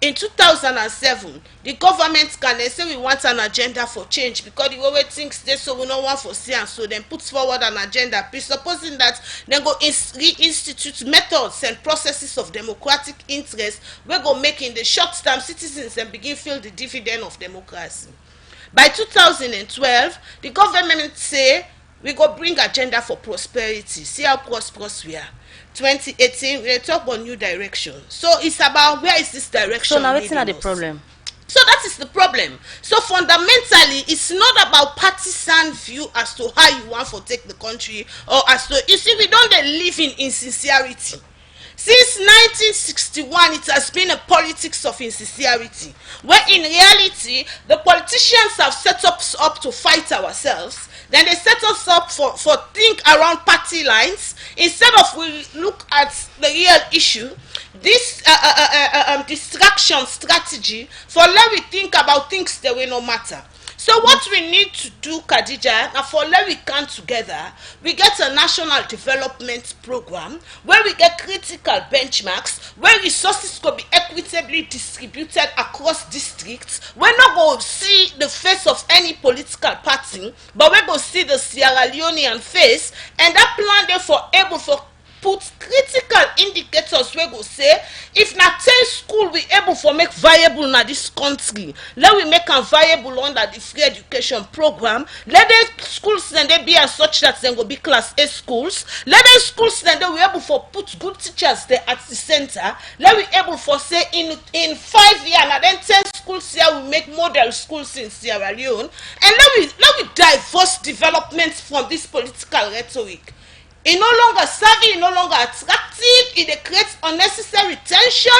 In 2007, the government can say we want an agenda for change because the way things they so we don't want for see, and so then puts forward an agenda presupposing that they go reinstitute methods and processes of democratic interest we go make in the short term citizens and begin feel the dividend of democracy. By 2012, the government say we go bring agenda for prosperity. See how prosperous we are. 2018, we talk about new direction. So it's about where is this direction. So now it's not the problem. So that is the problem. So fundamentally, it's not about partisan view as to how you want to take the country or as to, you see, we don't live in insincerity. Since 1961, it has been a politics of insincerity, where in reality, the politicians have set us up to fight ourselves. Then they set us up for think around party lines instead of we look at the real issue. This distraction strategy for let we think about things that will no matter. So what we need to do, Khadija, now for let we come together, we get a national development program where we get critical benchmarks, where resources could be equitably distributed across districts. We're not going to see the face of any political party, but we're going to see the Sierra Leonean face, and that plan therefore able for put critical indicators we go say if na 10 school we able for make viable na this country, let we make am viable under the free education program. Let the schools then they be as such that they go be class A schools. Let the schools then they we able for put good teachers there at the center. Let we able for say in 5 years and then 10 schools here we make model schools in Sierra Leone, and let we divorce development from this political rhetoric. It no longer serving, it no longer attractive, it creates unnecessary tension,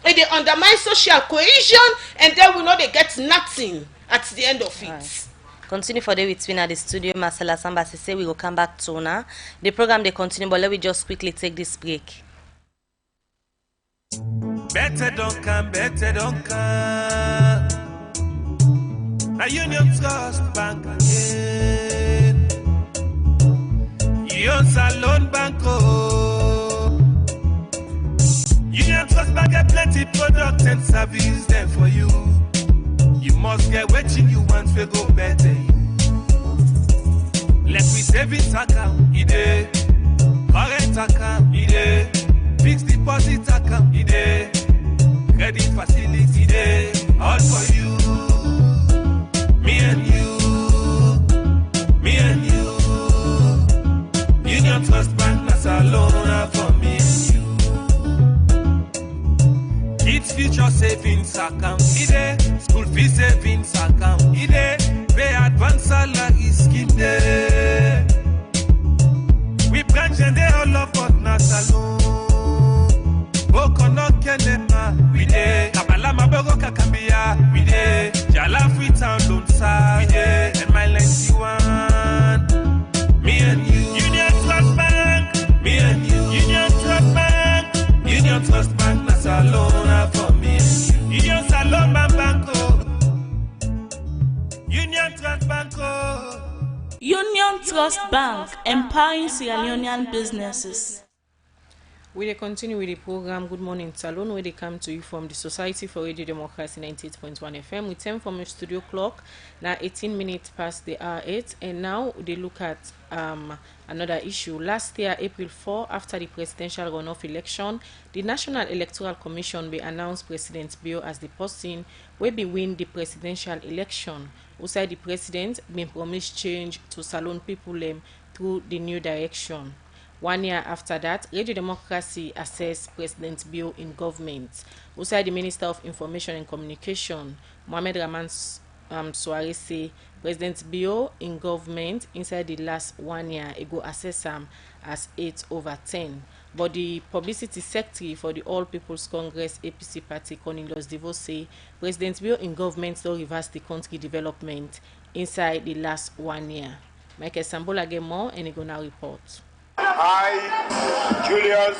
it undermines social cohesion, and then we know they get nothing at the end of it. Right. Continue for the with me at the studio. Marcella Samba say we will come back to now. The program they continue, but let me just quickly take this break. Better don't come, better don't come. Now Union Trust Bank again. Union Salone Banco. Union Trust Bank get plenty product and service there for you. You must get what you want to go better. Let me savings account, ide. Current account, ide. Fixed deposit account, ide. Credit facility, ide. All for you. Me and you. Me and you. Union Trust Bank na Salone for me and you. Kids future savings account, ide. School fee savings account, ide. Pay advance salary scheme, ide. We branch and they all love but na Salone. Boko no kenema, we dey. Union Trust Bank, empowering Sierra Leonean businesses. We will continue with the program Good Morning Salone, where they come to you from the Society for Radio Democracy 98.1 FM. We turn from the studio clock, now 18 minutes past the hour 8, and now they look at another issue. Last year, April 4, after the presidential runoff election, the National Electoral Commission will announce President Bio as the person will be win the presidential election. Also, the president been promised change to Salone people through the new direction. 1 year after that, Radio Democracy assessed President Bio in government. Also, the Minister of Information and Communication, Mohamed Rahman Suare, say President Bio in government inside the last 1 year ago assess him as 8/10. But the publicity secretary for the All People's Congress APC party, Cornelius Devo, say President Bio in government don't reverse the country development inside the last 1 year. Michael Sambola get more and he gonna report. I, Julius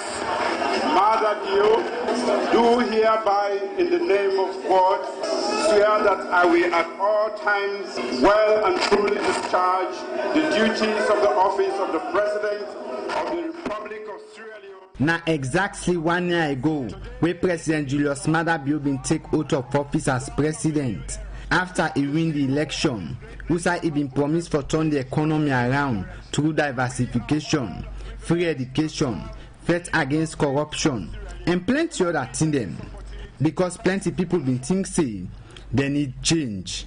Madadio, do hereby, in the name of God, swear that I will at all times well and truly discharge the duties of the office of the President of the Republic of Sierra Leone. Now, exactly 1 year ago, where President Julius Maada Bio been take out of office as president. After he win the election, Usa he been promised for turn the economy around through diversification, free education, fight against corruption, and plenty other things them. Because plenty people been think say they need change.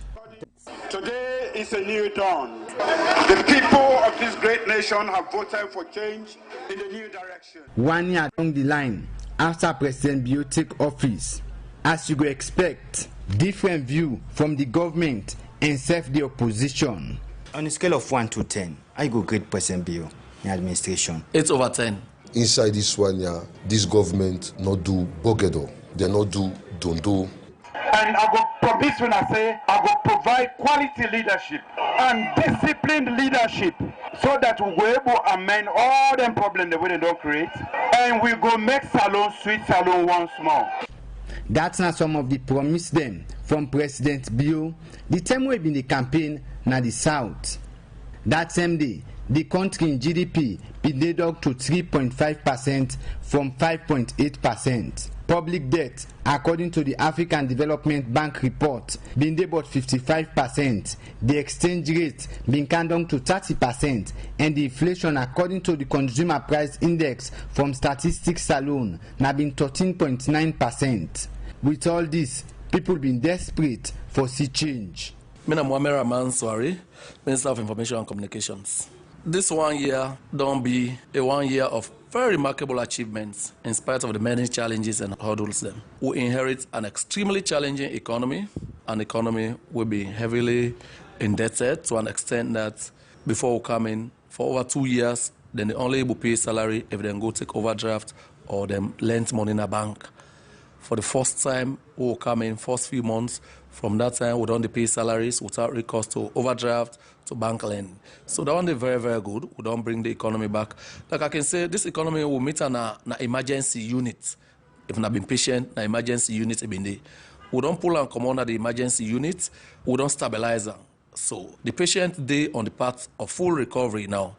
Today is a new dawn. The people of this great nation have voted for change in a new direction. 1 year down the line, after President Bio take office, as you go expect, different view from the government and serve the opposition. On a scale of 1 to 10, I go grade President Bio in administration. 8/10. Inside this 1 year, this government not do bogedo. They not do dondo. And I go promise when I say I go provide quality leadership and disciplined leadership so that we go able to amend all them problems that we don't create, and we go make Salone sweet Salone once more. That's not some of the promise them from President Bio. The time we been the campaign na the South. That same day, the country in GDP been deduct to 3.5% from 5.8%. Public debt, according to the African Development Bank report, been about 55%. The exchange rate been come down to 30%, and the inflation, according to the Consumer Price Index from Statistics Salone, now been 13.9%. With all this, people been desperate for see change. My name is Mohamed Rahman Suare, Minister of Information and Communications. This 1 year don't be a 1 year of very remarkable achievements in spite of the many challenges and hurdles them. We inherit an extremely challenging economy. An economy will be heavily indebted to an extent that before we come in, for over 2 years, then they only able to pay salary if they go take overdraft or them lend money in a bank. For the first time, we will come in first few months. From that time, we don't pay salaries without recourse to overdraft, to bank lending. So that one is very, very good. We don't bring the economy back. Like I can say, this economy will meet an emergency unit. If not been patient, an emergency unit has been there. We don't pull and come under the emergency unit. We don't stabilize them. So the patient day on the path of full recovery now.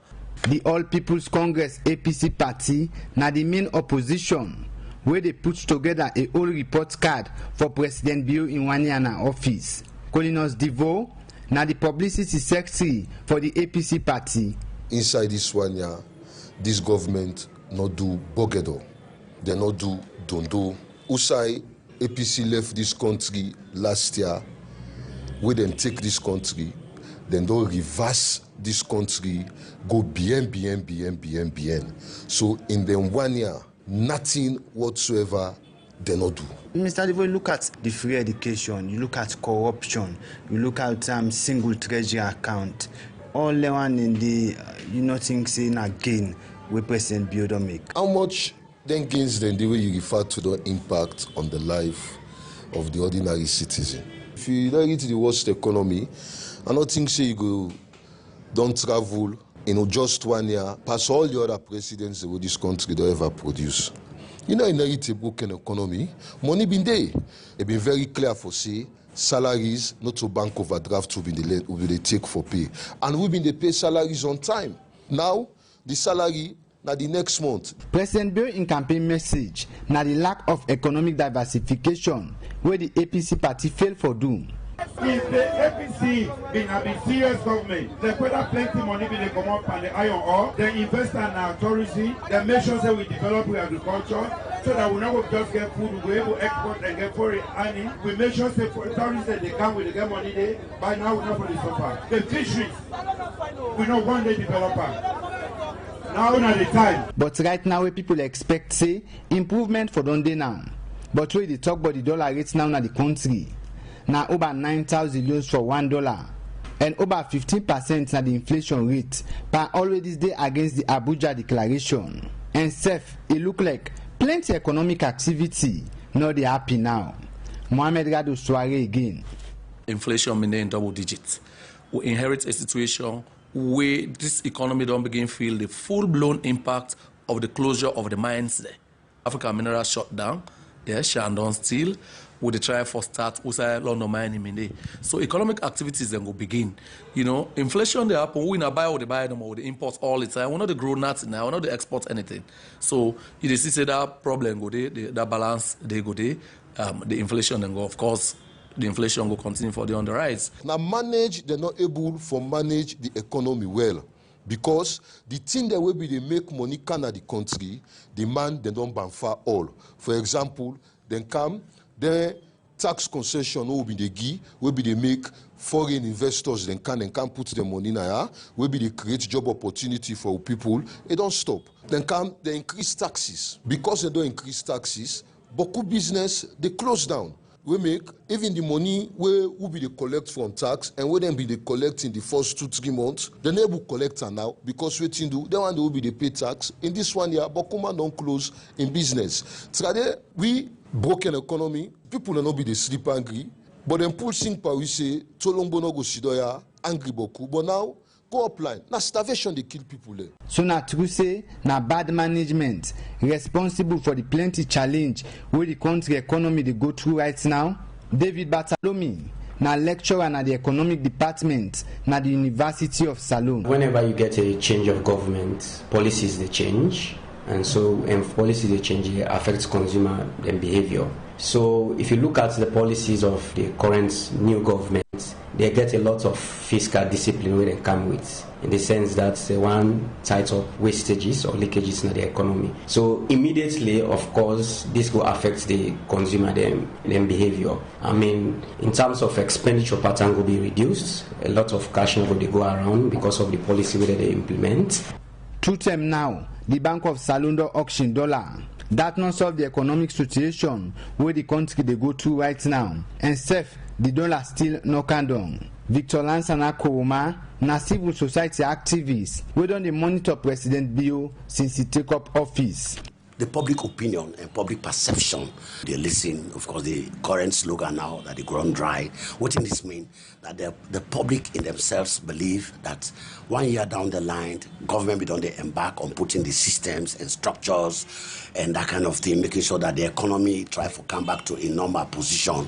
The All People's Congress APC party now the main opposition, where they put together a whole report card for President Bio in 1 year office. Cornelius Devo, now the publicity secretary for the APC party. Inside this 1 year, this government not do bogedo. They not do dondo. Usai APC left this country last year. We then take this country, then don't reverse this country, go bien. So in the 1 year, nothing whatsoever they not do. Mr. Devo, look at the free education, you look at corruption, you look at single treasury account. All the one in the, you not think saying again, we President Bio don't make. How much then gains then the way you refer to the impact on the life of the ordinary citizen? If you don't get the worst economy, I don't think say you go don't travel, just 1 year, pass all the other presidents that this country don't ever produce. You know, inherit a broken economy, money been there. It been very clear for say, salaries, not to bank overdraft will be they take for pay. And we've been they pay salaries on time. Now, the salary, now the next month. President Bio in campaign message, now the lack of economic diversification, where the APC party failed for do. If the APC been a serious government, they put up plenty money when they come up on the iron ore, they invest in our tourism, they make sure that we develop with agriculture, so that we not just get food, we able to export and get foreign earning. We make sure that for tourists that they come with, they get money there, by now we not for the suffer. The fisheries, we not one day developer. Now not the time. But right now, where people expect say improvement for Donde now. But where they talk about the dollar rates now in the country. Now over 9,000 euros for $1 and over 15% na the inflation rate per already day against the Abuja declaration. And self, it look like plenty economic activity, not they happy now. Mohamed Rado Soare again. Inflation remain in double digits. We inherit a situation where this economy don't begin feel the full-blown impact of the closure of the mines there. African minerals shut down, Shandon Steel, with the try for start outside London mining in there. So economic activities then will begin. You know, inflation they happen, we not buy or they buy them or they import all the time. We're not the grow nuts now, we're not the export anything. So you see that problem go there, that balance they go there, the inflation then go, of course, the inflation will continue for the on the rise. Now they're not able to manage the economy well. Because the thing that will be they make money can at the country, the man they don't ban far all. For example, then come the tax concession will be the give, will be they make foreign investors then can put their money in here, will be they create job opportunity for people. It don't stop. Then come they increase taxes. Because they don't increase taxes, beaucoup business they close down. We make even the money will be the collect from tax and we then be the collect in the first 2-3 months. The neighbor collector now because we do they want to be the pay tax. In this one year, Bokuma don't close in business. Today we broken economy, people will not be the sleep angry, but then pulsing pa we say Tolombo no go sidoya angry boku. But now go upline. Now starvation they kill people there. So na true say na bad management responsible for the plenty challenge where the country economy they go through right now. David Batalomi, na lecturer na the economic department na the University of Salone. Whenever you get a change of government, policies they change, and so policies they change it affects consumer and behavior. So if you look at the policies of the current new government, they get a lot of fiscal discipline where they come with, in the sense that they want types of wastages or leakages in the economy. So immediately, of course, this will affect the consumer them behavior. I mean, in terms of expenditure pattern will be reduced. A lot of cash will go around because of the policy where they implement. Two term now, the Bank of Salone auction dollar. That not solve the economic situation where the country they go through right now. And self, the dollar still no can down. Victor Lansana Koroma, na civil society activist, we don't monitor President Bio since he took up office. The public opinion and public perception, they listen. Of course, the current slogan now that the ground dry. What does this mean? That the public in themselves believe that 1 year down the line, government will don't embark on putting the systems and structures and that kind of thing, making sure that the economy try to come back to a normal position.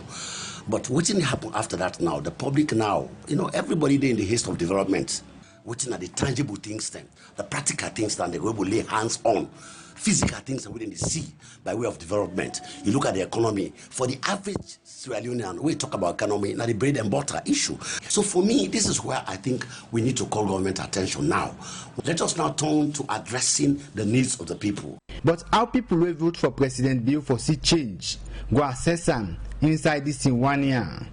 But what didn't happen after that now? The public now, everybody there in the haste of development, waiting at the tangible things then, the practical things that they will lay hands on. Physical things that we didn't see by way of development. You look at the economy. For the average Sierra Leonean, we talk about economy, now the bread and butter issue. So for me, this is where I think we need to call government attention now. Let us now turn to addressing the needs of the people. But how people will vote for President Bill for see change? Go assess them inside this in 1 year.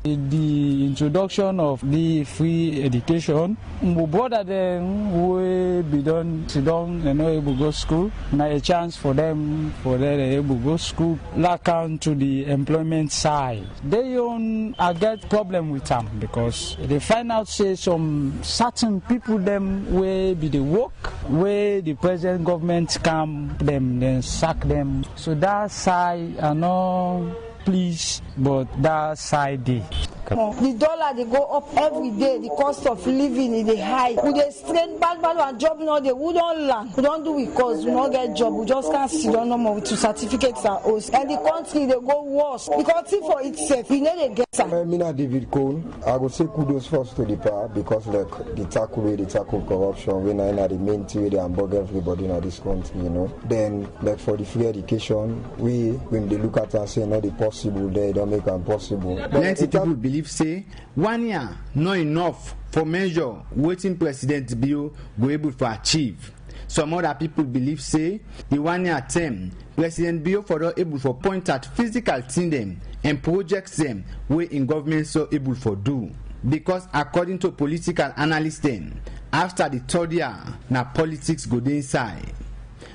The introduction of the free education, brother them will be done, sit down and not able to go to school. Now a chance for them able to go to school. Lock on to the employment side. They don't get problem with them because they find out say some certain people them will be the work where the present government come them then sack them. So that side are not please, but that side day. The dollar they go up every day. The cost of living is high. We dey strain bad and job no dey. We don't learn. We don't do it because we don't get job. We just can't sit down no more with certificates and oaths. And the country they go worse because see for itself, we know they get some. Mina David Cole, I would say kudos first to the power because like the tackle corruption when I the main thing they bug everybody in this country, you know. Then like for the free education, when they look at and say not the possible, they don't make it possible. Plenty people believe say 1 year not enough for measure waiting President Bio go able to achieve. Some other people believe say the 1 year term President Bio for not able to point at physical thing them and projects them where in government so able for do. Because according to political analysts them, after the third year, now politics go inside.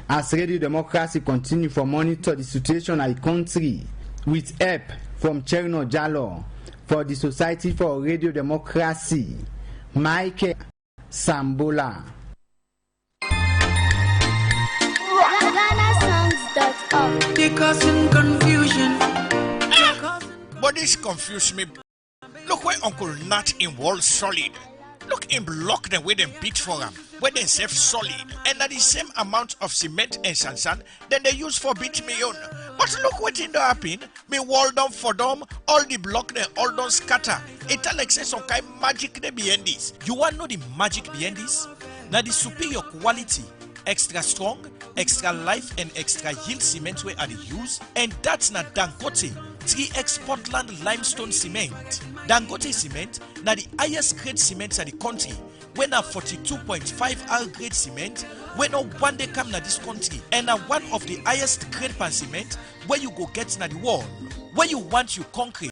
As Radio Democracy continue to monitor the situation of the country with help from Cherno Jallo for the Society for Radio Democracy, Mike Sambola. Causing confusion. But this confused me. Look where Uncle Nat in Wall Solid. Look him block them where them beat for him, where they save solid, and at the same amount of cement and sand then they use for beat me on. But look what in the happen, me wall down for them, all the block they all don't scatter. It like say some kind magic they behind this. You want to know the magic behind this? Now the superior quality, extra strong, extra life and extra yield cement where are the use, and that's not Dangote 3X Portland limestone cement. Dangote cement na the highest grade cement in the country. When na 42.5 R grade cement, when no one day come na this country, and na one of the highest grade pan cement where you go get na the wall. Where you want your concrete